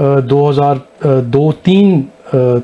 2002-03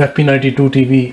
FP92 TV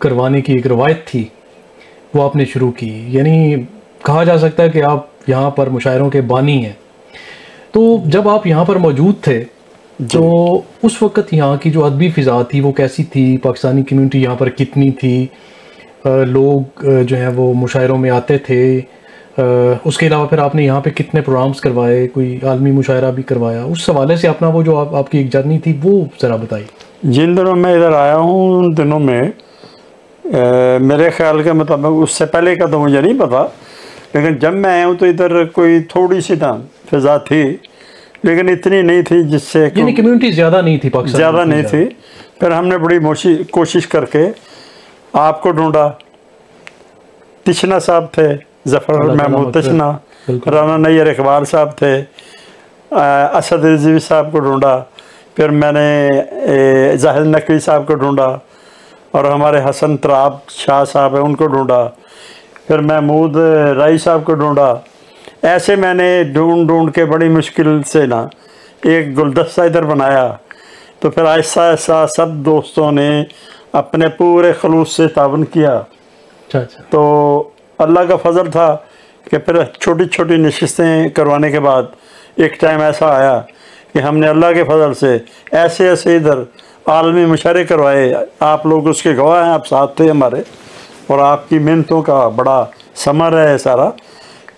کروانے کی ایک روایت تھی وہ آپ نے شروع کی، یعنی کہا جا سکتا ہے کہ آپ یہاں پر مشاعروں کے بانی ہیں۔ تو جب آپ یہاں پر موجود تھے تو اس وقت یہاں کی جو ادبی فضا تھی وہ کیسی تھی؟ پاکستانی کمیونٹی یہاں پر کتنی تھی؟ لوگ جو ہیں وہ مشاعروں میں آتے تھے؟ اس کے علاوہ پھر آپ نے یہاں پہ کتنے پروگرامز کروائے، کوئی عالمی مشاعرہ بھی کروایا؟ اس حوالے سے اپنا وہ جو آپ کی ایک جرنی تھی وہ ذرا بتائیے۔ جن دنوں میں ادھر آیا ہوں ان دنوں میں میرے خیال کے مطابق، اس سے پہلے کا تو مجھے نہیں پتا، لیکن جب میں آیا ہوں تو ادھر کوئی تھوڑی سی فضا تھی، لیکن اتنی نہیں تھی جس سے یعنی کمیونٹی زیادہ نہیں تھی پاکستان، زیادہ نہیں تھی۔ پھر ہم نے بڑی کوشش کر کے آپ کو ڈھونڈا۔ تشنا صاحب تھے، ظفر محمود تشنا، رانا نیر اقبال صاحب تھے، اسد رضوی صاحب کو ڈھونڈا، پھر میں نے زاہد نقوی صاحب کو ڈھونڈا، اور ہمارے حسن تراب شاہ صاحب ہیں ان کو ڈھونڈا، پھر محمود رائی صاحب کو ڈھونڈا۔ ایسے میں نے ڈھونڈ کے بڑی مشکل سے نا ایک گلدستہ ادھر بنایا۔ تو پھر آہستہ آہستہ سب دوستوں نے اپنے پورے خلوص سے تعاون کیا۔ تو اللہ کا فضل تھا کہ پھر چھوٹی چھوٹی نشستیں کروانے کے بعد ایک ٹائم ایسا آیا کہ ہم نے اللہ کے فضل سے ایسے ادھر عالمی مشاعرے کروائے۔ آپ لوگ اس کے گواہ ہیں، آپ ساتھ تھے ہمارے، اور آپ کی محنتوں کا بڑا ثمر ہے سارا،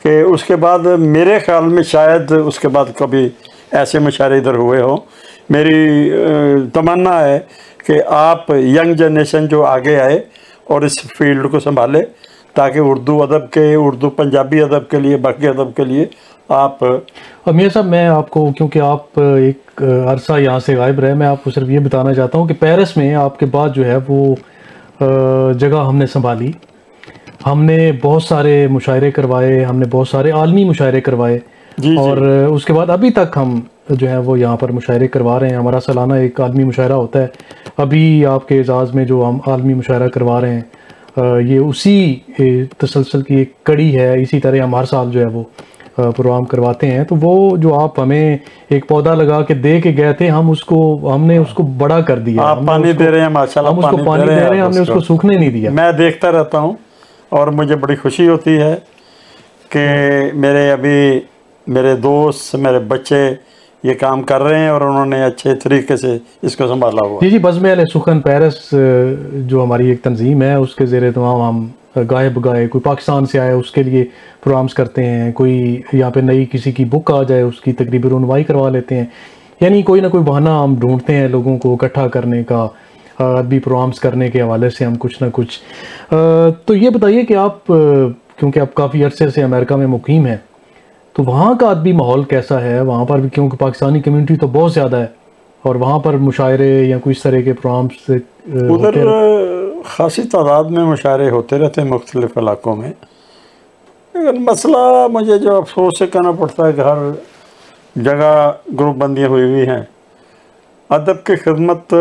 کہ اس کے بعد میرے خیال میں شاید اس کے بعد کبھی ایسے مشاعرے ادھر ہوئے ہوں۔ میری تمنا ہے کہ آپ ینگ جنریشن جو آگے آئے اور اس فیلڈ کو سنبھالے، تاکہ اردو ادب کے، اردو پنجابی ادب کے لیے، باقی ادب کے لیے آپ۔ میاں صاحب، میں آپ کو، کیونکہ آپ ایک عرصہ یہاں سے غائب رہے، میں آپ کو صرف یہ بتانا چاہتا ہوں کہ پیرس میں آپ کے بعد جو ہے وہ جگہ ہم نے سنبھالی، ہم نے بہت سارے مشاعرے کروائے، ہم نے بہت سارے عالمی مشاعرے کروائے، اور اس کے بعد ابھی تک ہم جو ہے وہ یہاں پر مشاعرے کروا رہے ہیں۔ ہمارا سالانہ ایک عالمی مشاعرہ ہوتا ہے، ابھی آپ کے اعزاز میں جو ہم عالمی مشاعرہ کروا رہے ہیں یہ اسی تسلسل کی ایک کڑی ہے۔ اسی طرح ہم ہر سال جو ہے وہ پروگرام کرواتے ہیں۔ تو وہ جو آپ ہمیں ایک پودا لگا کے دے کے گئے تھے، ہم نے اس کو بڑا کر دیا۔ آپ پانی دے رہے ہیں، ماشاءاللہ ہم اس کو پانی دے رہے ہیں، ہم نے اس کو سوکھنے نہیں دیا۔ میں دیکھتا رہتا ہوں اور مجھے بڑی خوشی ہوتی ہے کہ میرے دوست، میرے بچے یہ کام کر رہے ہیں، اور انہوں نے اچھے طریقے سے اس کو سنبھالا ہوا۔ جی، بزم اہل سخن پیرس جو ہماری ایک تنظیم ہے، اس کے زیر اہتمام ہم گائے بگائے، کوئی پاکستان سے آئے اس کے لیے پروگرامز کرتے ہیں، کوئی یہاں پہ نئی کسی کی بک آ جائے اس کی تقریبی رونمائی کروا لیتے ہیں، یعنی کوئی نہ کوئی بہانہ ہم ڈھونڈتے ہیں لوگوں کو اکٹھا کرنے کا، ادبی پروگرامز کرنے کے حوالے سے ہم کچھ نہ کچھ۔ تو یہ بتائیے کہ آپ، کیونکہ آپ کافی عرصے سے امریکہ میں مقیم ہیں، تو وہاں کا ادبی ماحول کیسا ہے؟ وہاں پر بھی کیونکہ پاکستانی کمیونٹی تو بہت زیادہ ہے، اور وہاں پر مشاعرے یا کوئی اس طرح کے پروگرامز ادھر خاصی تعداد میں مشاعرے ہوتے رہتے ہیں مختلف علاقوں میں، لیکن مسئلہ مجھے جو افسوس سے کہنا پڑتا ہے کہ ہر جگہ گروپ بندیاں ہوئی ہیں، ادب کی خدمت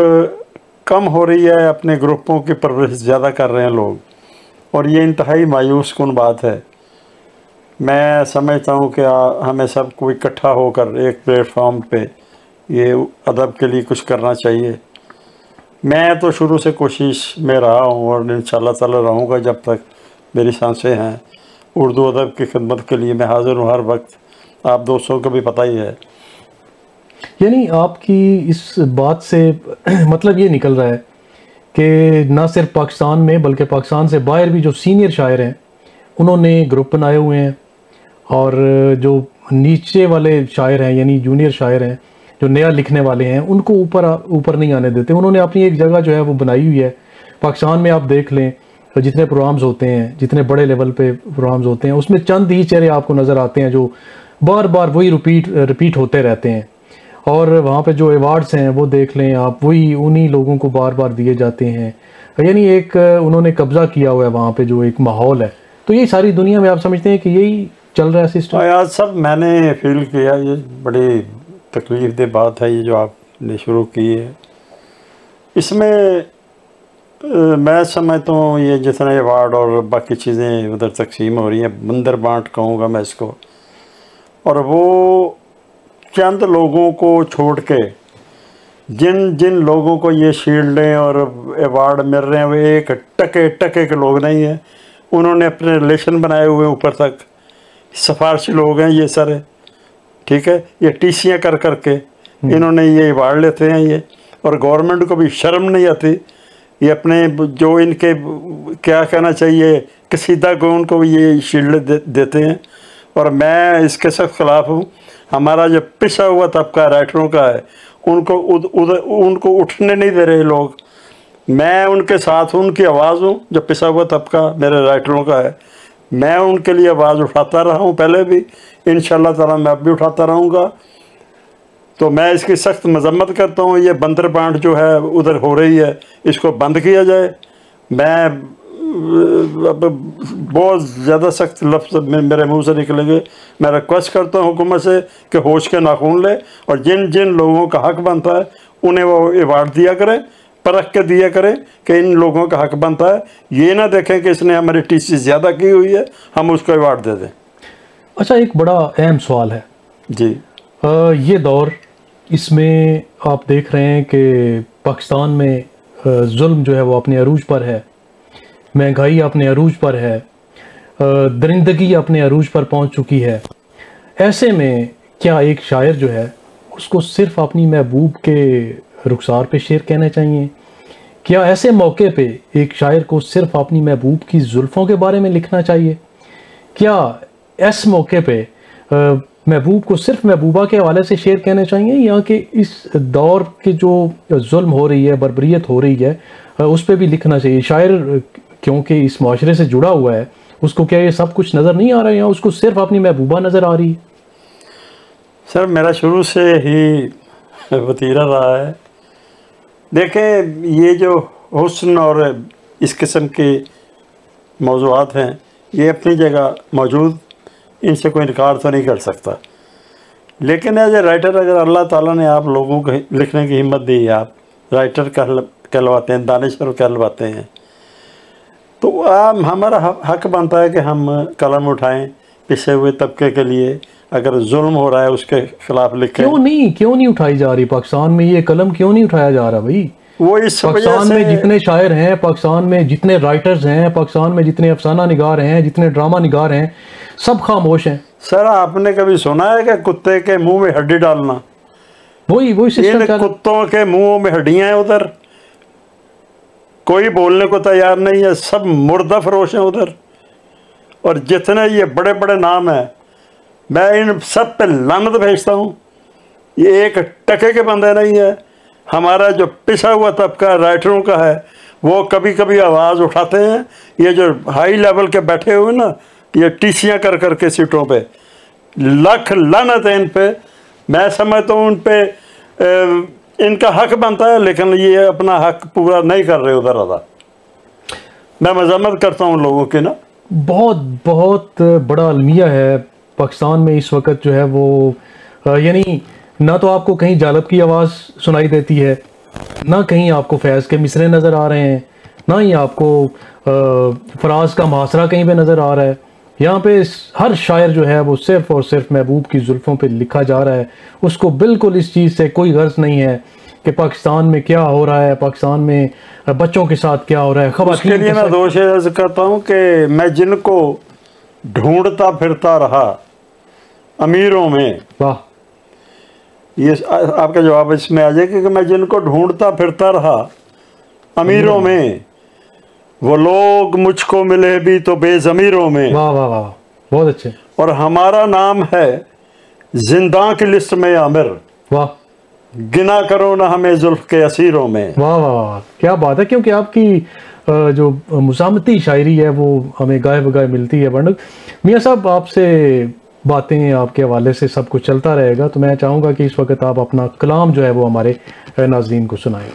کم ہو رہی ہے، اپنے گروپوں کی پرورش زیادہ کر رہے ہیں لوگ، اور یہ انتہائی مایوس کن بات ہے۔ میں سمجھتا ہوں کہ ہمیں سب کو اکٹھا ہو کر ایک پلیٹ فارم پہ یہ ادب کے لیے کچھ کرنا چاہیے۔ میں تو شروع سے کوشش میں رہا ہوں، اور انشاءاللہ تعالی رہوں گا جب تک میری سانسیں ہیں۔ اردو ادب کی خدمت کے لیے میں حاضر ہوں ہر وقت، آپ دوستوں کو بھی پتہ ہی ہے۔ یعنی آپ کی اس بات سے مطلب یہ نکل رہا ہے کہ نہ صرف پاکستان میں بلکہ پاکستان سے باہر بھی جو سینئر شاعر ہیں انہوں نے گروپ بنائے ہوئے ہیں، اور جو نیچے والے شاعر ہیں یعنی جونیئر شاعر ہیں جو نیا لکھنے والے ہیں ان کو اوپر نہیں آنے دیتے۔ انہوں نے اپنی ایک جگہ جو ہے وہ بنائی ہوئی ہے۔ پاکستان میں آپ دیکھ لیں جتنے پروگرامز ہوتے ہیں، جتنے بڑے لیول پہ پروگرامز ہوتے ہیں، اس میں چند ہی چہرے آپ کو نظر آتے ہیں جو بار بار وہی ریپیٹ ہوتے رہتے ہیں، اور وہاں پہ جو ایوارڈز ہیں وہ دیکھ لیں آپ، وہی انہی لوگوں کو بار بار دیے جاتے ہیں، یعنی ایک انہوں نے قبضہ کیا ہوا ہے وہاں پہ جو ایک ماحول ہے۔ تو یہ ساری دنیا میں آپ سمجھتے ہیں کہ یہی چل رہا ہے سسٹم؟ آج سب میں نے فیل کیا، یہ بڑی تکلیف دہ بات ہے یہ جو آپ نے شروع کی ہے۔ اس میں میں سمجھتا ہوں یہ جتنے ایوارڈ اور باقی چیزیں ادھر تقسیم ہو رہی ہیں، بندر بانٹ کہوں گا میں اس کو، اور وہ چند لوگوں کو چھوڑ کے جن جن لوگوں کو یہ شیلڈیں اور ایوارڈ مل رہے ہیں وہ ایک ٹکے کے لوگ نہیں ہیں، انہوں نے اپنے ریلیشن بنائے ہوئے ہیں اوپر تک، سفارشی لوگ ہیں یہ سارے، ٹھیک ہے، یہ ٹی سیاں کر کے انہوں نے یہ ایوارڈ لیتے ہیں یہ، اور گورنمنٹ کو بھی شرم نہیں آتی، یہ اپنے جو ان کے کیا کہنا چاہیے قصیدہ کو ان کو یہ شیلڈ دیتے ہیں، اور میں اس کے سخت خلاف ہوں۔ ہمارا جو پسا ہوا طبقہ رائٹروں کا ہے ان کو اٹھنے نہیں دے رہے لوگ، میں ان کے ساتھ ہوں، ان کی آواز ہوں، جو پسا ہوا طبقہ میرے رائٹروں کا ہے، میں ان کے لیے آواز اٹھاتا رہا ہوں پہلے بھی، انشاءاللہ تعالیٰ میں اب بھی اٹھاتا رہوں گا۔ تو میں اس کی سخت مذمت کرتا ہوں، یہ بندر بانٹ جو ہے ادھر ہو رہی ہے اس کو بند کیا جائے۔ میں بہت زیادہ سخت لفظ میرے منہ سے نکلیں گے، میں ریکویسٹ کرتا ہوں حکومت سے کہ ہوش کے ناخن لے، اور جن جن لوگوں کا حق بنتا ہے انہیں وہ ایوارڈ دیا کریں، پرکھ کے دیا کریں کہ ان لوگوں کا حق بنتا ہے، یہ نہ دیکھیں کہ اس نے ہماری ٹی سی زیادہ کی ہوئی ہے ہم اس کو ایوارڈ دے دیں۔ اچھا، ایک بڑا اہم سوال ہے جی، یہ دور، اس میں آپ دیکھ رہے ہیں کہ پاکستان میں ظلم جو ہے وہ اپنے عروج پر ہے، مہنگائی اپنے عروج پر ہے، درندگی اپنے عروج پر پہنچ چکی ہے۔ ایسے میں کیا ایک شاعر جو ہے اس کو صرف اپنی محبوب کے رخسار پہ شعر کہنے چاہیے؟ کیا ایسے موقع پہ ایک شاعر کو صرف اپنی محبوب کی زلفوں کے بارے میں لکھنا چاہیے؟ کیا اس موقع پہ محبوب کو صرف محبوبہ کے حوالے سے شعر کہنے چاہیے، یا کہ اس دور کے جو ظلم ہو رہی ہے، بربریت ہو رہی ہے، اس پہ بھی لکھنا چاہیے؟ شاعر کیونکہ اس معاشرے سے جڑا ہوا ہے، اس کو کیا یہ سب کچھ نظر نہیں آ رہا ہے، یا اس کو صرف اپنی محبوبہ نظر آ رہی ہے؟ سر میرا شروع سے ہی وتیرہ رہا ہے، دیکھیں یہ جو حسن اور اس قسم کے موضوعات ہیں یہ اپنی جگہ موجود، ان سے کوئی انکار تو نہیں کر سکتا، لیکن ایز اے رائٹر اگر اللہ تعالیٰ نے آپ لوگوں کو لکھنے کی ہمت دی، آپ رائٹر کہلواتے ہیں، دانشور کہلواتے ہیں، تو ہمارا حق بنتا ہے کہ ہم قلم اٹھائیں پسے ہوئے طبقے کے لیے، اگر ظلم ہو رہا ہے اس کے خلاف لکھیں۔ کیوں نہیں اٹھائی جا رہی پاکستان میں یہ قلم؟ کیوں نہیں اٹھایا جا رہا بھائی؟ وہ اس پاکستان میں جتنے شاعر ہیں، پاکستان میں جتنے رائٹرز ہیں، پاکستان میں جتنے افسانہ نگار ہیں، جتنے ڈرامہ نگار ہیں، سب خاموش ہیں۔ سر آپ نے کبھی سنا ہے کہ کتے کے منہ میں ہڈی ڈالنا؟ وہی ان کتوں کے منہوں میں ہڈیاں ہیں، ادھر کوئی بولنے کو تیار نہیں ہے، سب مردہ فروش ہیں ادھر، اور جتنے یہ بڑے بڑے نام ہیں میں ان سب پہ لعنت بھیجتا ہوں، یہ ایک ٹکے کے بندے نہیں ہے۔ ہمارا جو پسا ہوا طبقہ رائٹروں کا ہے وہ کبھی کبھی آواز اٹھاتے ہیں، یہ جو ہائی لیول کے بیٹھے ہوئے نا، یہ ٹیسیاں کر کے سیٹوں پہ، لاکھ لعنت ہے ان پہ۔ میں سمجھتا ہوں ان پہ ان کا حق بنتا ہے، لیکن یہ اپنا حق پورا نہیں کر رہے ادھر ادا۔ میں مذمت کرتا ہوں لوگوں کی نا۔ بہت بڑا المیہ ہے پاکستان میں اس وقت جو ہے وہ، یعنی نہ تو آپ کو کہیں جالب کی آواز سنائی دیتی ہے، نہ کہیں آپ کو فیض کے مصرے نظر آ رہے ہیں، نہ ہی آپ کو فراز کا محاصرہ کہیں پہ نظر آ رہا ہے۔ یہاں پہ ہر شاعر جو ہے وہ صرف اور صرف محبوب کی زلفوں پہ لکھا جا رہا ہے، اس کو بالکل اس چیز سے کوئی غرض نہیں ہے کہ پاکستان میں کیا ہو رہا ہے، پاکستان میں بچوں کے ساتھ کیا ہو رہا ہے، خواتین کے لیے میں دو شعر عرض کرتا ہوں کہ میں جن کو ڈھونڈتا پھرتا رہا امیروں میں، واہ، یہ آپ کا جواب اس میں آ جائے کہ میں جن کو ڈھونڈتا پھرتا رہا امیروں میں، وہ لوگ مجھ کو ملے بھی تو بے ضمیروں میں۔ واہ واہ واہ، بہت اچھے۔ اور ہمارا نام ہے زنداں کی لسٹ میں عامر، واہ، گنا کرو نہ ہمیں زلف کے اسیروں میں۔ واہ واہ واہ، کیا بات ہے! کیونکہ آپ کی جو مزاحمتی شاعری ہے وہ ہمیں گائے بگائے ملتی ہے۔ بنڈک میاں صاحب، آپ سے باتیں آپ کے حوالے سے سب کچھ چلتا رہے گا، تو میں چاہوں گا کہ اس وقت آپ اپنا کلام جو ہے وہ ہمارے ناظرین کو سنائیں۔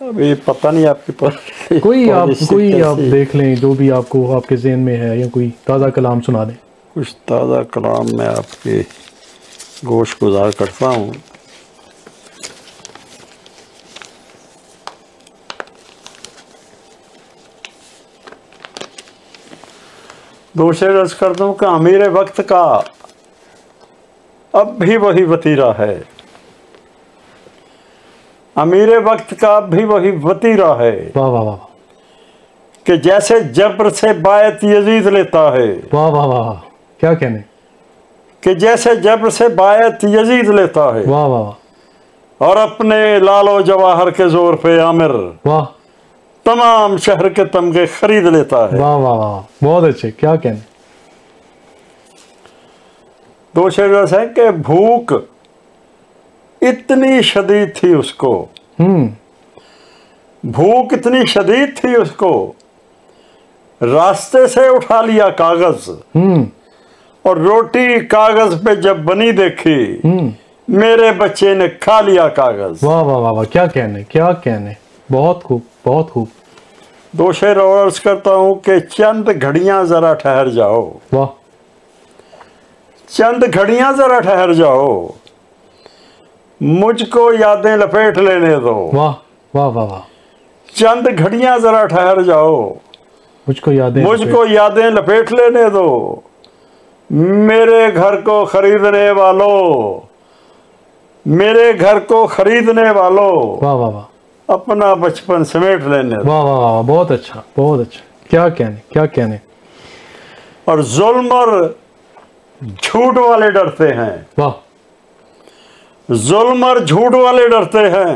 ابھی پتہ نہیں آپ کی پر کوئی آپ دیکھ لیں، جو بھی آپ کو آپ کے ذہن میں ہے، یا کوئی تازہ کلام سنا دیں۔ کچھ تازہ کلام میں آپ کے گوش گزار کرتا ہوں۔ دو شعر عرض کرتا ہوں کہ امیر وقت کا اب بھی وہی وتیرہ ہے، امیر وقت کا بھی وہی وتیرہ ہے واہ واہ واہ کہ جیسے جبر سے بایت یزید لیتا ہے. واہ واہ واہ، کیا کہنے. کہ جیسے جبر سے بایت یزید لیتا ہے واہ واہ واہ اور اپنے لال و جواہر کے زور پہ عامر واہ تمام شہر کے تمغے خرید لیتا ہے. واہ واہ واہ، بہت اچھے، کیا کہنے. دو شعر ایسے ہیں کہ بھوک اتنی شدید تھی اس کو، بھوک اتنی شدید تھی اس کو، راستے سے اٹھا لیا کاغذ اور روٹی کاغذ پہ جب بنی دیکھی میرے بچے نے کھا لیا کاغذ. واہ واہ واہ واہ، کیا کہنے، کیا کہنے، بہت خوب بہت خوب. دو شعر اور عرض کرتا ہوں کہ چند گھڑیاں ذرا ٹھہر جاؤ، واہ چند گھڑیاں ذرا ٹھہر جاؤ، مجھ کو یادیں لپیٹ لینے دو. واہ واہ واہ واہ، چند گھڑیاں ذرا ٹھہر جاؤ، مجھ کو یادیں مجھ کو یادیں لپیٹ لینے دو، میرے گھر کو خریدنے والوں، میرے گھر کو خریدنے والوں، واہ واہ واہ اپنا بچپن سمیٹ لینے دو. واہ واہ واہ، بہت اچھا بہت اچھا، کیا کہنے کیا کہنے. اور ظلم اور جھوٹ والے ڈرتے ہیں، واہ ظلم اور جھوٹ والے ڈرتے ہیں،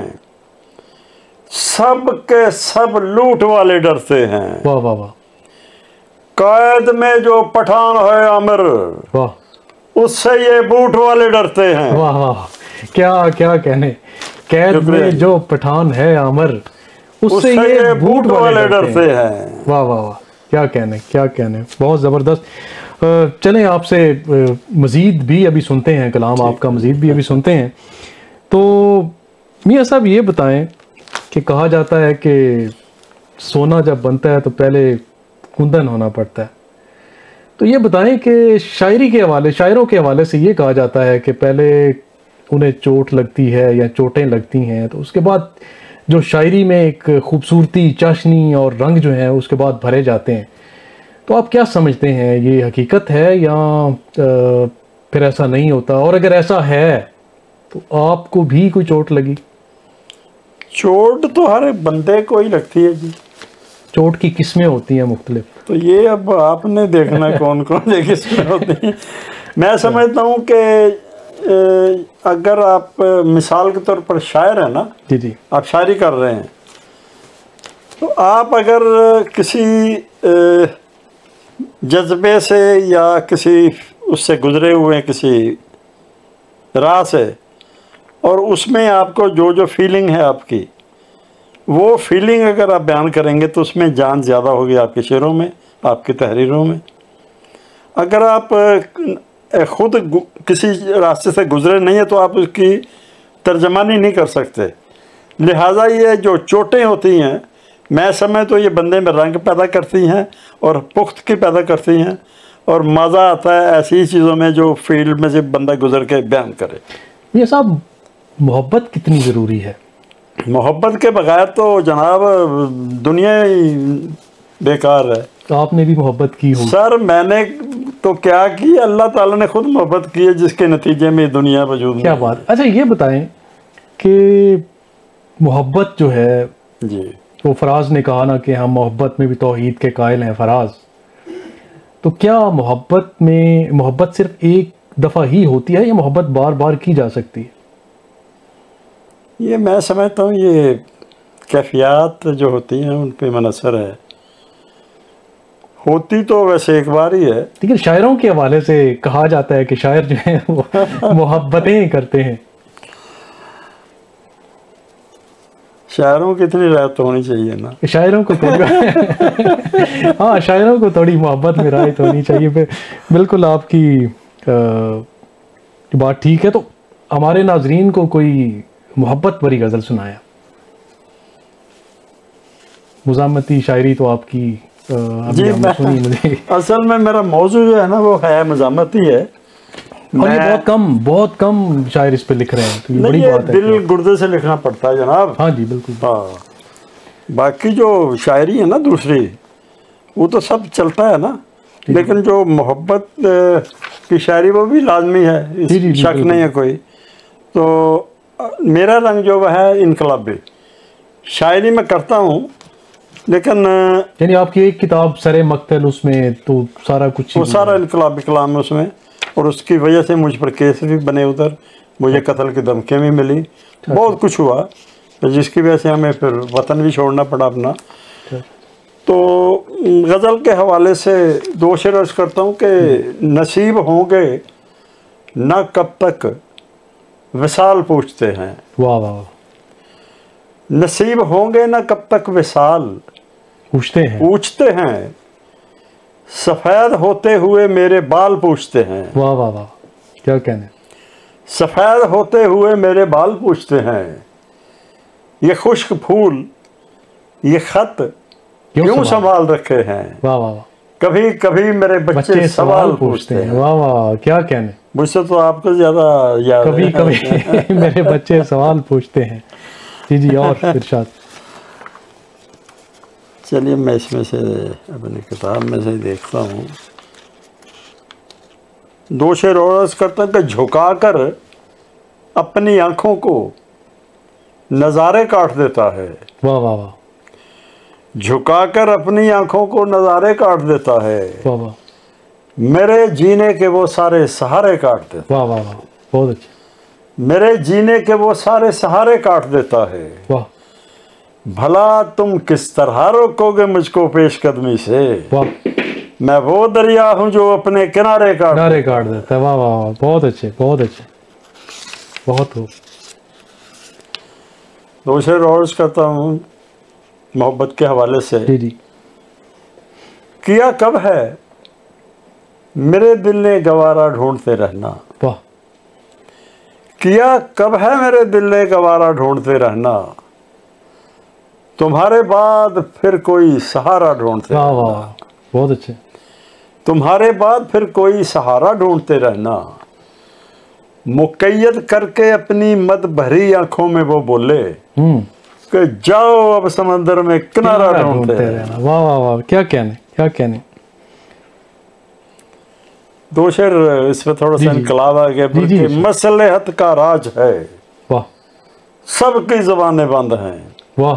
سب کے سب لوٹ والے ڈرتے ہیں. واہ واہ واہ قائد میں جو پٹھان ہے عامر، واہ اس سے یہ بوٹ والے ڈرتے ہیں. واہ واہ، کیا کیا کہنے. قید میں جو پٹھان ہے عامر، اس سے یہ بوٹ والے ڈرتے ہیں. واہ واہ واہ، کیا کہنے کیا کہنے، بہت زبردست. چلیں آپ سے مزید بھی ابھی سنتے ہیں کلام آپ کا، مزید بھی ابھی سنتے ہیں. تو میاں صاحب یہ بتائیں کہ کہا جاتا ہے کہ سونا جب بنتا ہے تو پہلے کندن ہونا پڑتا ہے. تو یہ بتائیں کہ شاعری کے حوالے، شاعروں کے حوالے سے یہ کہا جاتا ہے کہ پہلے انہیں چوٹ لگتی ہے یا چوٹیں لگتی ہیں، تو اس کے بعد جو شاعری میں ایک خوبصورتی، چاشنی اور رنگ جو ہیں اس کے بعد بھرے جاتے ہیں. تو آپ کیا سمجھتے ہیں، یہ حقیقت ہے یا پھر ایسا نہیں ہوتا؟ اور اگر ایسا ہے تو آپ کو بھی کوئی چوٹ لگی؟ چوٹ تو ہر بندے کو ہی لگتی ہے جی. چوٹ کی قسمیں ہوتی ہیں مختلف. تو یہ اب آپ نے دیکھنا کون کون سی قسمیں ہوتی ہیں. میں سمجھتا ہوں کہ اگر آپ مثال کے طور پر شاعر ہیں نا، جی جی، آپ شاعری کر رہے ہیں، تو آپ اگر کسی جذبے سے یا کسی اس سے گزرے ہوئے کسی راہ سے، اور اس میں آپ کو جو فیلنگ ہے آپ کی، وہ فیلنگ اگر آپ بیان کریں گے تو اس میں جان زیادہ ہوگی آپ کے شعروں میں، آپ کی تحریروں میں. اگر آپ خود کسی راستے سے گزرے نہیں ہیں تو آپ اس کی ترجمانی نہیں کر سکتے. لہٰذا یہ جو چوٹیں ہوتی ہیں، میں سمجھ تو یہ بندے میں رنگ پیدا کرتی ہیں اور پخت کی پیدا کرتی ہیں، اور مزہ آتا ہے ایسی چیزوں میں جو فیلڈ میں سے بندہ گزر کے بیان کرے. یہ صاحب محبت کتنی ضروری ہے؟ محبت کے بغیر تو جناب دنیا ہی بیکار ہے. آپ نے بھی محبت کی ہو؟ سر میں نے تو کیا کی، اللہ تعالیٰ نے خود محبت کی ہے جس کے نتیجے میں دنیا وجود میں. کیا بات. اچھا یہ بتائیں کہ محبت جو ہے، جی وہ فراز نے کہا نا کہ ہم محبت میں بھی توحید کے قائل ہیں فراز. تو کیا محبت صرف ایک دفعہ ہی ہوتی ہے یا محبت بار بار کی جا سکتی ہے؟ یہ میں سمجھتا ہوں یہ کیفیات جو ہوتی ہیں ان پہ منحصر ہے. ہوتی تو ویسے ایک بار ہی ہے، لیکن شاعروں کے حوالے سے کہا جاتا ہے کہ شاعر جو ہیں وہ محبتیں کرتے ہیں. شاعروں کی اتنی رعایت ہونی چاہیے نا. شاعروں کو ہاں، شاعروں کو تھوڑی محبت میں رعایت ہونی چاہیے. بالکل آپ کی بات ٹھیک ہے. تو ہمارے ناظرین کو کوئی محبت بھری غزل سنایا. مزاحمتی شاعری تو آپ کی جی اصل میں میرا موضوع جو ہے نا وہ ہے مزاحمتی ہے. اور یہ بہت کم شاعر اس پہ لکھ رہے ہیں، تو یہ بڑی بات ہے. دل گردے سے لکھنا پڑتا ہے جناب. ہاں جی بالکل. ہاں باقی جو شاعری ہے نا دوسری وہ تو سب چلتا ہے نا، لیکن جو محبت کی شاعری وہ بھی لازمی ہے، شک نہیں ہے کوئی. تو میرا رنگ جو وہ ہے انقلابی شاعری میں کرتا ہوں، لیکن یعنی آپ کی ایک کتاب سر مقتل، اس میں تو سارا کچھ وہ سارا انقلابی کلام ہے اس میں، اور اس کی وجہ سے مجھ پر کیس بھی بنے ادھر، مجھے قتل کی دھمکیاں بھی ملی، بہت کچھ ہوا جس کی وجہ سے ہمیں پھر وطن بھی چھوڑنا پڑا اپنا۔ تو غزل کے حوالے سے 2 شعر عرض کرتا ہوں کہ نصیب ہوں گے نہ کب تک وصال پوچھتے ہیں، واہ واہ، نصیب ہوں گے نہ کب تک وصال پوچھتے ہیں، سفید ہوتے ہوئے میرے بال پوچھتے ہیں، واہ واہ واہ، کیا کہنے، سفید ہوتے ہوئے میرے بال پوچھتے ہیں، یہ خشک پھول یہ خط کیوں سنبھال رکھے ہیں، واہ واہ، کبھی کبھی میرے بچے سوال پوچھتے ہیں، واہ واہ، کیا کہنے، مجھ سے تو آپ کو زیادہ یاد ہے، کبھی کبھی میرے بچے سوال پوچھتے ہیں۔ جی اور ارشاد۔ چلیے میں اس میں سے اپنی کتاب میں سے دیکھتا ہوں، 2 شعر اور عرض کرتا کہ جھکا کر اپنی آنکھوں کو نظارے کاٹ دیتا ہے، واہ واہ واہ، جھکا کر اپنی آنکھوں کو نظارے کاٹ دیتا ہے، واہ واہ، میرے جینے کے وہ سارے سہارے کاٹ دیتا ہے، واہ واہ واہ، بہت اچھا، میرے جینے کے وہ سارے سہارے کاٹ دیتا ہے، واہ بھلا تم کس طرح روکو گے مجھ کو پیش قدمی سے، واہ، میں وہ دریا ہوں جو اپنے کنارے کاٹ دیتا ہے، واہ واہ واہ، بہت اچھے بہت اچھے، بہت خوب۔ 2 شعر اور عرض کرتا ہوں محبت کے حوالے سے، جی جی، کیا کب ہے میرے دل نے گوارا ڈھونڈتے رہنا، واہ، کیا کب ہے میرے دل نے گوارا ڈھونڈتے رہنا، تمہارے بعد پھر کوئی سہارا ڈھونڈتے واہ رہنا، واہ، بہت اچھے، تمہارے بعد پھر کوئی سہارا ڈھونڈتے رہنا، مقید کر کے اپنی مد بھری آنکھوں میں وہ بولے کہ جاؤ اب سمندر میں کنارہ ڈھونڈتے رہنا، واہ واہ واہ، کیا کہنے کیا کہنے۔ 2 شعر اس پہ تھوڑا سا انقلاب آ گیا، بلکہ مصلحت کا راج ہے، واہ، سب کی زبانیں بند ہیں، واہ،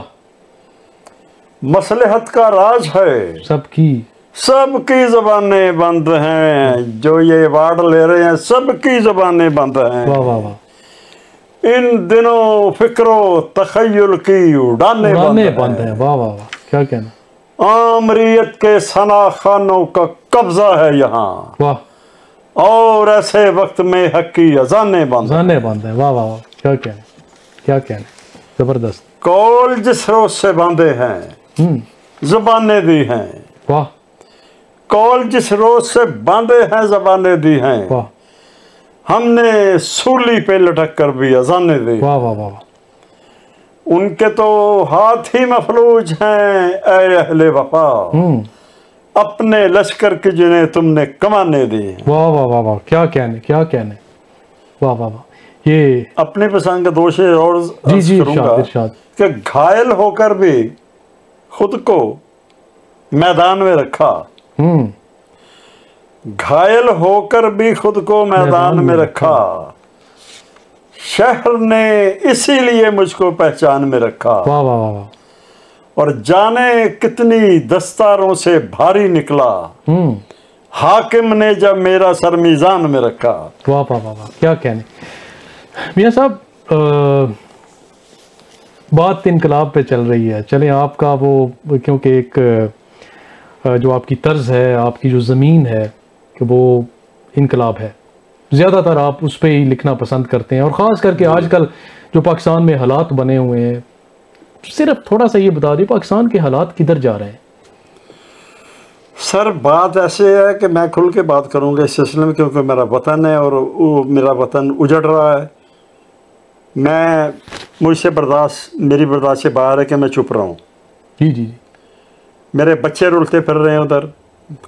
مصلحت کا راج ہے، سب کی زبانیں بند ہیں، جو یہ ایوارڈ لے رہے ہیں سب کی زبانیں بند ہیں، واہ واہ واہ، ان دنوں فکر و تخیل کی اڑانے بند ہیں، واہ واہ واہ، کیا کہنا، آمریت کے ثنا خانوں کا قبضہ ہے یہاں، واہ، اور ایسے وقت میں حق کی اذانیں بند ہیں، واہ واہ واہ، کیا کہنے کیا کہنے، زبردست، کول جس روز سے باندھے ہیں زبانیں دی ہیں، واہ، کول جس روز سے باندھے ہیں زبانیں دی ہیں، واہ، ہم نے سولی پہ لٹک کر بھی اذانیں دی، واہ واہ واہ، ان کے تو ہاتھ ہی مفلوج ہیں اے اہل وفا، اپنے لشکر کی جنہیں تم نے کمانے دی ہیں، واہ واہ واہ واہ، کیا کہنے کیا کہنے، واہ واہ واہ، یہ اپنی پسند کے 2 شعر اور عرض کروں گا کہ گھائل ہو کر بھی خود کو میدان میں رکھا، گھائل ہو کر بھی خود کو میدان میں رکھا، شہر نے اسی لیے مجھ کو پہچان میں رکھا، واہ واہ واہ، اور جانے کتنی دستاروں سے بھاری نکلا، حاکم نے جب میرا سر میزان میں رکھا، واہ واہ واہ، کیا کہنے۔ میاں صاحب بات انقلاب پہ چل رہی ہے، چلیں آپ کا وہ کیونکہ ایک جو آپ کی طرز ہے، آپ کی جو زمین ہے کہ وہ انقلاب ہے، زیادہ تر آپ اس پہ ہی لکھنا پسند کرتے ہیں، اور خاص کر کے آج کل جو پاکستان میں حالات بنے ہوئے ہیں، صرف تھوڑا سا یہ بتا دیں پاکستان کے حالات کدھر جا رہے ہیں؟ سر بات ایسے ہے کہ میں کھل کے بات کروں گا اس سلسلے میں، کیونکہ میرا وطن ہے اور میرا وطن اجڑ رہا ہے، مجھ سے میری برداشت سے باہر ہے کہ میں چپ رہا ہوں، جی جی، میرے بچے رلتے پھر رہے ہیں ادھر،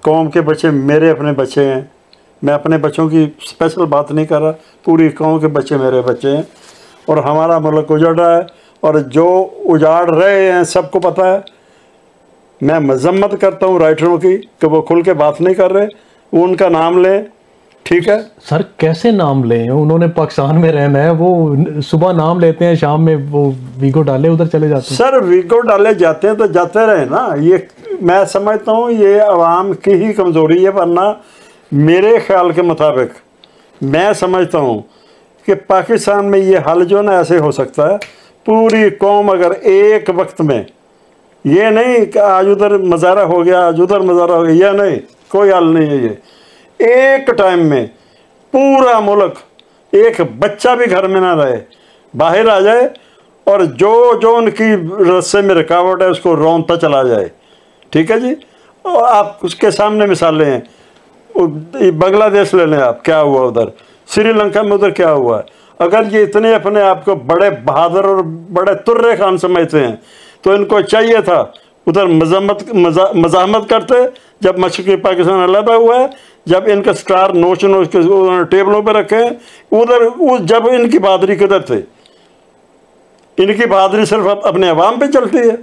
قوم کے بچے میرے اپنے بچے ہیں، میں اپنے بچوں کی اسپیشل بات نہیں کر رہا، پوری قوم کے بچے میرے بچے ہیں، اور ہمارا ملک اجڑ رہا ہے، اور جو اجاڑ رہے ہیں سب کو پتہ ہے، میں مذمت کرتا ہوں رائٹروں کی کہ وہ کھل کے بات نہیں کر رہے، وہ ان کا نام لیں ٹھیک ہے سر کیسے نام لیں؟ انہوں نے پاکستان میں رہنا ہے، وہ صبح نام لیتے ہیں، شام میں وہ ویگو ڈالے ادھر چلے جاتے ہیں. سر ویگو ڈالے جاتے ہیں تو جاتے رہے نا. یہ میں سمجھتا ہوں یہ عوام کی ہی کمزوری ہے، ورنہ میرے خیال کے مطابق میں سمجھتا ہوں کہ پاکستان میں یہ حل جو نا ایسے ہو سکتا ہے، پوری قوم اگر ایک وقت میں، یہ نہیں کہ آج ادھر مظاہرہ ہو گیا آج ادھر مظاہرہ ہو گیا، یہ نہیں، کوئی حل نہیں ہے. یہ ایک ٹائم میں پورا ملک، ایک بچہ بھی گھر میں نہ رہے، باہر آ جائے اور جو ان کی رستے میں رکاوٹ ہے اس کو رونتا چلا جائے. ٹھیک ہے جی. اور آپ اس کے سامنے مثالیں ہیں. بنگلہ دیش لے لیں آپ، کیا ہوا ادھر، سری لنکا میں ادھر کیا ہوا ہے. اگر یہ اتنے اپنے آپ کو بڑے بہادر اور بڑے ترے خان سمجھتے ہیں تو ان کو چاہیے تھا ادھر مزاحمت کرتے. جب مشرقی پاکستان علیحدہ ہوا ہے، جب ان کا سٹار نوچ کے ٹیبلوں پہ رکھے، ادھر جب ان کی بہادری کدھر تھے؟ ان کی بہادری صرف اپنے عوام پہ چلتی ہے.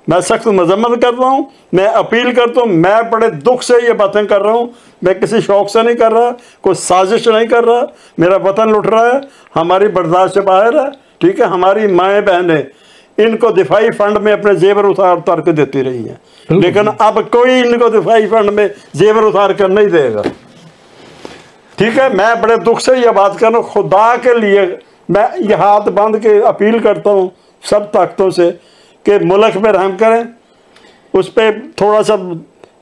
میں سخت مذمت کرتا ہوں، میں اپیل کرتا ہوں، میں بڑے دکھ سے یہ باتیں کر رہا ہوں. میں کسی شوق سے نہیں کر رہا، کوئی سازش نہیں کر رہا. میرا وطن لٹ رہا ہے، ہماری برداشت سے باہر ہے. ٹھیک ہے. ہماری مائیں بہنیں ان کو دفاعی فنڈ میں اپنے زیور اتار کے دیتی رہی ہیں، لیکن اب کوئی ان کو دفاعی فنڈ میں زیور اتار کر نہیں دے گا. ٹھیک ہے. میں بڑے دکھ سے یہ بات کر رہا ہوں. خدا کے لیے میں یہ ہاتھ باندھ کے اپیل کرتا ہوں سب طاقتوں سے کہ ملک میں رحم کریں، اس پہ تھوڑا سا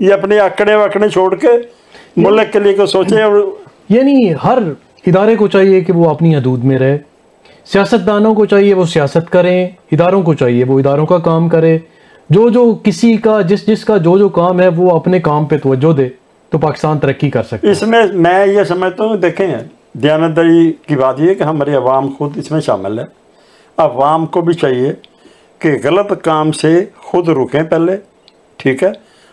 یہ اپنے اکڑے وکڑے چھوڑ کے ملک کے لیے کو سوچیں. یعنی ہر ادارے کو چاہیے کہ وہ اپنی حدود میں رہے، سیاستدانوں کو چاہیے وہ سیاست کریں، اداروں کو چاہیے وہ اداروں کا کام کرے. جو کسی کا جس کا جو کام ہے وہ اپنے کام پہ توجہ دے تو پاکستان ترقی کر سکتا ہے. اس میں میں یہ سمجھتا ہوں، دیکھیں دیانتداری کی بات یہ کہ ہماری عوام خود اس میں شامل ہے. عوام کو بھی چاہیے کہ غلط کام سے خود رکیں پہلے. ٹھیک ہے.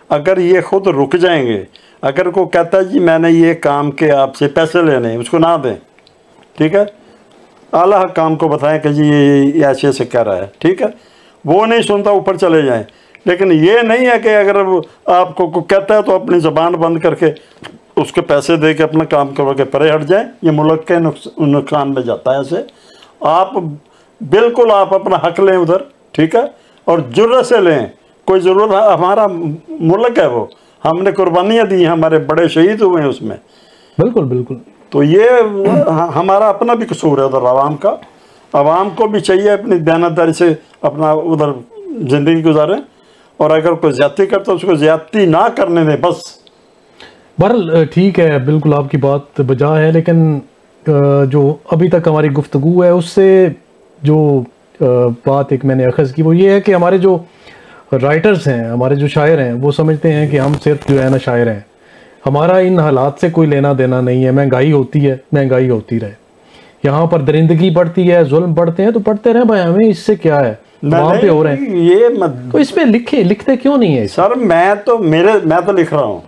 اگر یہ خود رک جائیں گے، اگر کوئی کہتا ہے جی میں نے یہ کام کے آپ سے پیسے لینے اس کو نہ دیں. ٹھیک ہے. اعلیٰ حکام کو بتائیں کہ جی یہ ایسے ایسے کہہ رہا ہے. ٹھیک ہے. وہ نہیں سنتا، اوپر چلے جائیں. لیکن یہ نہیں ہے کہ اگر آپ کو کہتا ہے تو اپنی زبان بند کر کے اس کے پیسے دے کے اپنا کام کرو کے پرے ہٹ جائیں. یہ ملک کے نقصان میں جاتا ہے. ایسے آپ بالکل آپ اپنا حق لیں ادھر. ٹھیک ہے. اور جرت سے لیں. کوئی ضرورت، ہمارا ملک ہے وہ، ہم نے قربانیاں دی ہیں، ہمارے بڑے شہید ہوئے ہیں اس میں. بالکل بالکل. تو یہ ہمارا اپنا بھی قصور ہے ادھر عوام کا. عوام کو بھی چاہیے اپنی دیانتداری سے اپنا ادھر زندگی گزاریں، اور اگر کوئی زیادتی کرتا ہے اس کو زیادتی نہ کرنے دیں بس. بہرحال ٹھیک ہے، بالکل آپ کی بات بجا ہے. لیکن جو ابھی تک ہماری گفتگو ہے اس سے جو بات ایک میں نے اخذ کی وہ یہ ہے کہ ہمارے جو رائٹرز ہیں، ہمارے جو شاعر ہیں، وہ سمجھتے ہیں کہ ہم صرف جو ہے نا شاعر ہیں، ہمارا ان حالات سے کوئی لینا دینا نہیں ہے. مہنگائی ہوتی ہے، مہنگائی ہوتی رہے. یہاں پر درندگی بڑھتی ہے، ظلم بڑھتے ہیں تو پڑھتے رہیں بھائی، ہمیں اس سے کیا ہے، وہاں پہ ہو رہے ہیں. یہ تو اس پہ لکھتے کیوں نہیں ہے سر؟ میں تو لکھ رہا ہوں،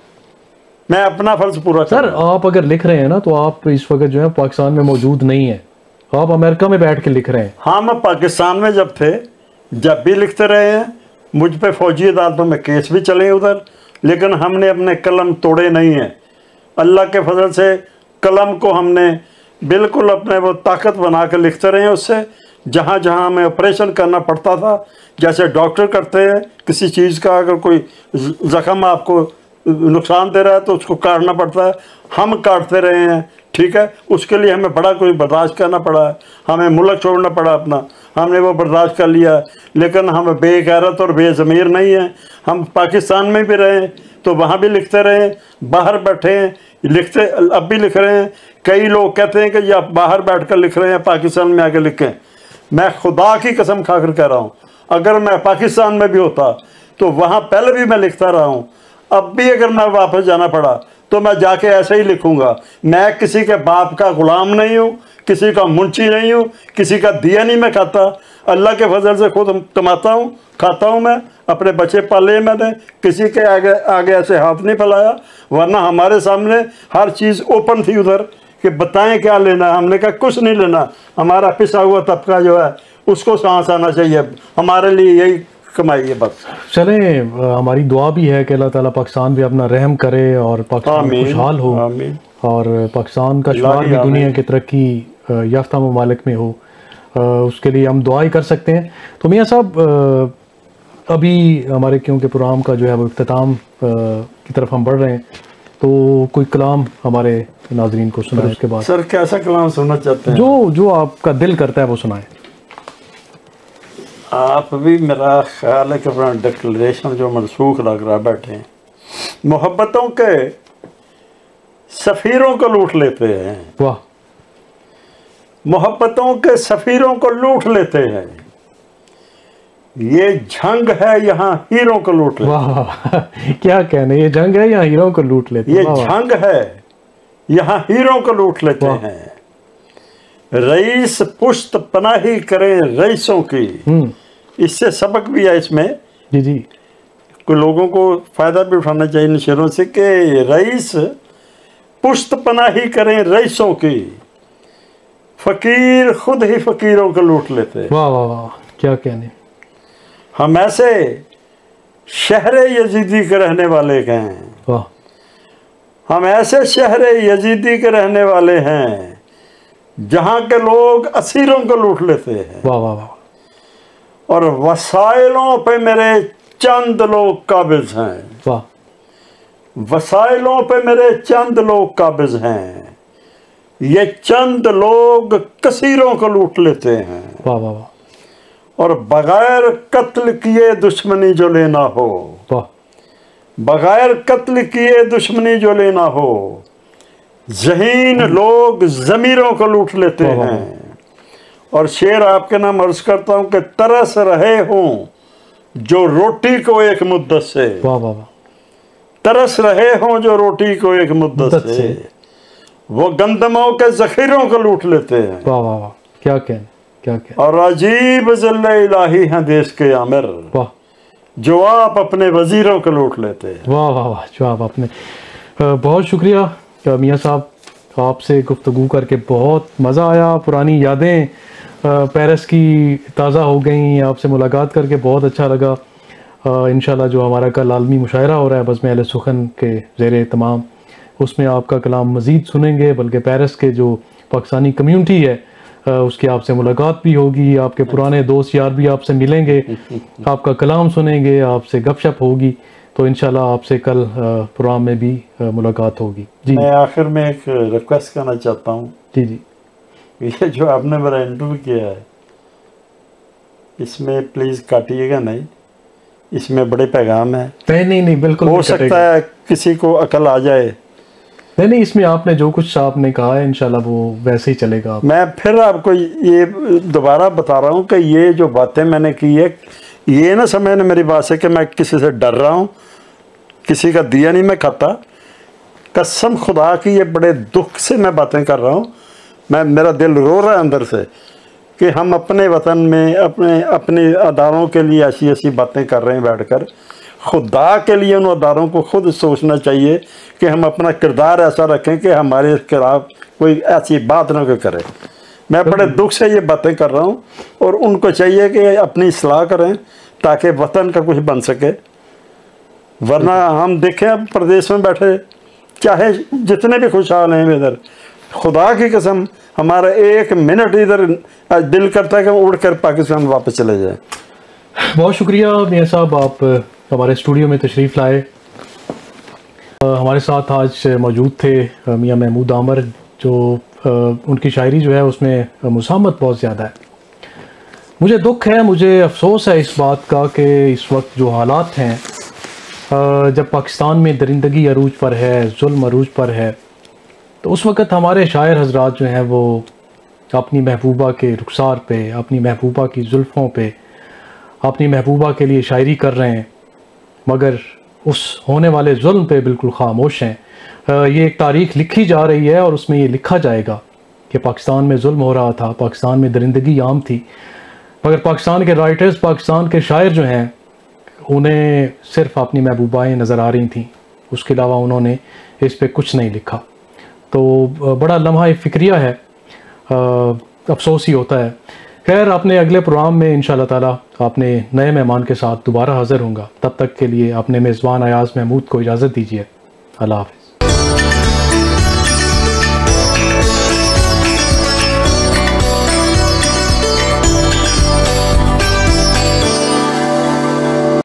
میں اپنا فرض پورا کر سر. آپ اگر لکھ رہے ہیں نا تو آپ اس وقت جو ہے پاکستان میں موجود نہیں ہیں، آپ امریکہ میں بیٹھ کے لکھ رہے ہیں. ہاں، میں پاکستان میں جب بھی لکھتے رہے ہیں. مجھ پہ فوجی عدالتوں میں کیس بھی چلے ادھر، لیکن ہم نے اپنے قلم توڑے نہیں ہیں. اللہ کے فضل سے قلم کو ہم نے بالکل اپنے وہ طاقت بنا کے لکھتے رہے ہیں. اس سے جہاں جہاں ہمیں آپریشن کرنا پڑتا تھا، جیسے ڈاکٹر کرتے ہیں کسی چیز کا، اگر کوئی زخم آپ کو نقصان دے رہا ہے تو اس کو کاٹنا پڑتا ہے، ہم کاٹتے رہے ہیں. ٹھیک ہے. اس کے لیے ہمیں بڑا کوئی برداشت کرنا پڑا ہے، ہمیں ملک چھوڑنا پڑا اپنا، ہم نے وہ برداشت کر لیا. لیکن ہم بے غیرت اور بے ضمیر نہیں ہیں. ہم پاکستان میں بھی رہے تو وہاں بھی لکھتے رہے، باہر بیٹھے ہیں لکھتے، اب بھی لکھ رہے ہیں. کئی لوگ کہتے ہیں کہ یہ آپ باہر بیٹھ کر لکھ رہے ہیں، پاکستان میں آ کے لکھیں. میں خدا کی قسم کھا کر کہہ رہا ہوں، اگر میں پاکستان میں بھی ہوتا تو وہاں پہلے بھی میں لکھتا رہا ہوں. اب بھی اگر میں واپس جانا پڑا تو میں جا کے ایسے ہی لکھوں گا. میں کسی کے باپ کا غلام نہیں ہوں، کسی کا منشی نہیں ہوں، کسی کا دیا نہیں میں کھاتا. اللہ کے فضل سے خود کماتا ہوں، کھاتا ہوں. میں اپنے بچے پالے میں نے کسی کے آگے ایسے ہاتھ نہیں پھیلایا. ورنہ ہمارے سامنے ہر چیز اوپن تھی ادھر کہ بتائیں کیا لینا. ہم نے کہا کچھ نہیں لینا، ہمارا پسا ہوا طبقہ جو ہے اس کو سانس آنا چاہیے. ہمارے لیے یہی کمائیے بس. چلیں ہماری دعا بھی ہے کہ اللہ تعالیٰ پاکستان بھی اپنا رحم کرے اور پاکستان خوشحال ہو اور پاکستان کا شمار بھی دنیا کے ترقی یافتہ ممالک میں ہو. اس کے لیے ہم دعا ہی کر سکتے ہیں. تو میاں صاحب ابھی ہمارے کیونکہ پروگرام کا جو ہے وہ اختتام کی طرف ہم بڑھ رہے ہیں تو کوئی کلام ہمارے ناظرین کو سنائیں. اس کے بعد سر کیسا کلام سننا چاہتے ہیں؟ جو آپ کا دل کرتا ہے وہ سنائیں. آپ بھی میرا خیال ہے کہ اپنا ڈکلریشن جو منسوخ لگ رہا بیٹھے ہیں. محبتوں کے سفیروں کو لوٹ لیتے ہیں. واہ. محبتوں کے سفیروں کو لوٹ لیتے ہیں. یہ جنگ ہے یہاں ہیروں کو لوٹ لیتے ہیں. واہ کیا کہنے، یہ جنگ ہے یہاں ہیروں کو لوٹ لیتے ہیں. یہ جنگ ہے یہاں ہیروں کو لوٹ لیتے ہیں. رئیس پشت پناہی کریں رئیسوں کی. اس سے سبق بھی ہے اس میں. جی جی. کوئی لوگوں کو فائدہ بھی اٹھانا چاہیے ان شعروں سے کہ رئیس پشت پناہی کریں رئیسوں کی، فقیر خود ہی فقیروں کو لوٹ لیتے. واہ واہ واہ کیا کہنے. ہم ایسے شہر یزیدی کے رہنے والے ہیں. واہ. ہم ایسے شہر یزیدی کے رہنے والے ہیں جہاں کے لوگ اسیروں کو لوٹ لیتے ہیں. واہ واہ واہ. اور وسائلوں پہ میرے چند لوگ قابض ہیں. واہ. وسائلوں پہ میرے چند لوگ قابض ہیں. یہ چند لوگ کثیروں کو لوٹ لیتے ہیں. واہ واہ واہ. اور بغیر قتل کیے دشمنی جو لینا ہو. واہ. بغیر قتل کیے دشمنی جو لینا ہو. ذہین لوگ ضمیروں کو لوٹ لیتے ہیں. اور شعر آپ کے نام عرض کرتا ہوں کہ ترس رہے ہوں جو روٹی کو ایک مدت سے. واہ واہ واہ. ترس رہے ہوں جو روٹی کو ایک مدت سے وہ گندموں کے ذخیروں کو لوٹ لیتے ہیں. واہ واہ واہ کیا کہنے کیا کہنے. اور عجیب ذل الہی ہیں دیس کے عامر واہ جو آپ اپنے وزیروں کو لوٹ لیتے ہیں. واہ واہ واہ. جو آپ اپنے بہت شکریہ میاں صاحب، آپ سے گفتگو کر کے بہت مزہ آیا. پرانی یادیں پیرس کی تازہ ہو گئیں. آپ سے ملاقات کر کے بہت اچھا لگا. انشاءاللہ جو ہمارا کل عالمی مشاعرہ ہو رہا ہے بزم اہل سخن کے زیر اہتمام، اس میں آپ کا کلام مزید سنیں گے. بلکہ پیرس کے جو پاکستانی کمیونٹی ہے اس کی آپ سے ملاقات بھی ہوگی. آپ کے پرانے دوست یار بھی آپ سے ملیں گے، آپ کا کلام سنیں گے، آپ سے گپ شپ ہوگی. تو انشاءاللہ آپ سے کل پروگرام میں بھی ملاقات ہوگی. جی میں آخر میں ایک ریکویسٹ کرنا چاہتا ہوں. جی جی. یہ جو آپ نے میرا انٹرویو کیا ہے اس میں پلیز کاٹیے گا نہیں. اس میں بڑے پیغام ہیں. نہیں بالکل ہو سکتا ہے کسی کو عقل آ جائے. نہیں اس میں آپ نے جو کچھ آپ نے کہا ہے انشاءاللہ وہ ویسے ہی چلے گا. میں پھر آپ کو یہ دوبارہ بتا رہا ہوں کہ یہ جو باتیں میں نے کی ہے یہ نہ سمجھنا میری بات سے کہ میں کسی سے ڈر رہا ہوں. کسی کا دیا نہیں میں کھاتا. قسم خدا کی یہ بڑے دکھ سے میں باتیں کر رہا ہوں. میرا دل رو رہا ہے اندر سے کہ ہم اپنے وطن میں اپنے اداروں کے لیے ایسی باتیں کر رہے ہیں بیٹھ کر. خدا کے لیے ان اداروں کو خود سوچنا چاہیے کہ ہم اپنا کردار ایسا رکھیں کہ ہمارے خلاف کوئی ایسی بات نہ کرے. میں بڑے دکھ سے یہ باتیں کر رہا ہوں اور ان کو چاہیے کہ اپنی اصلاح کریں تاکہ وطن کا کچھ بن سکے. ورنہ ہم دیکھیں اب پردیش میں بیٹھے چاہے جتنے بھی خوشحال ہیں ادھر، خدا کی قسم ہمارا ایک منٹ ادھر دل کرتا ہے کہ اڑ کر پاکستان واپس چلے جائیں. بہت شکریہ میاں صاحب، آپ ہمارے اسٹوڈیو میں تشریف لائے. ہمارے ساتھ آج موجود تھے میاں محمود عامر، جو ان کی شاعری جو ہے اس میں مساہمت بہت زیادہ ہے. مجھے دکھ ہے، مجھے افسوس ہے اس بات کا کہ اس وقت جو حالات ہیں جب پاکستان میں درندگی عروج پر ہے، ظلم عروج پر ہے، تو اس وقت ہمارے شاعر حضرات جو ہیں وہ اپنی محبوبہ کے رخسار پہ، اپنی محبوبہ کی زلفوں پہ، اپنی محبوبہ کے لیے شاعری کر رہے ہیں، مگر اس ہونے والے ظلم پہ بالکل خاموش ہیں. یہ ایک تاریخ لکھی جا رہی ہے اور اس میں یہ لکھا جائے گا کہ پاکستان میں ظلم ہو رہا تھا، پاکستان میں درندگی عام تھی، مگر پاکستان کے رائٹرز، پاکستان کے شاعر جو ہیں انہیں صرف اپنی محبوبائیں نظر آ رہی تھیں، اس کے علاوہ انہوں نے اس پہ کچھ نہیں لکھا. تو بڑا لمحہ فکریہ ہے، افسوس ہی ہوتا ہے. خیر اپنے اگلے پروگرام میں انشاءاللہ تعالی اپنے نئے مہمان کے ساتھ دوبارہ حاضر ہوں گا. تب تک کے لیے اپنے میزبان ایاز محمود کو اجازت دیجیے. اللہ حافظ.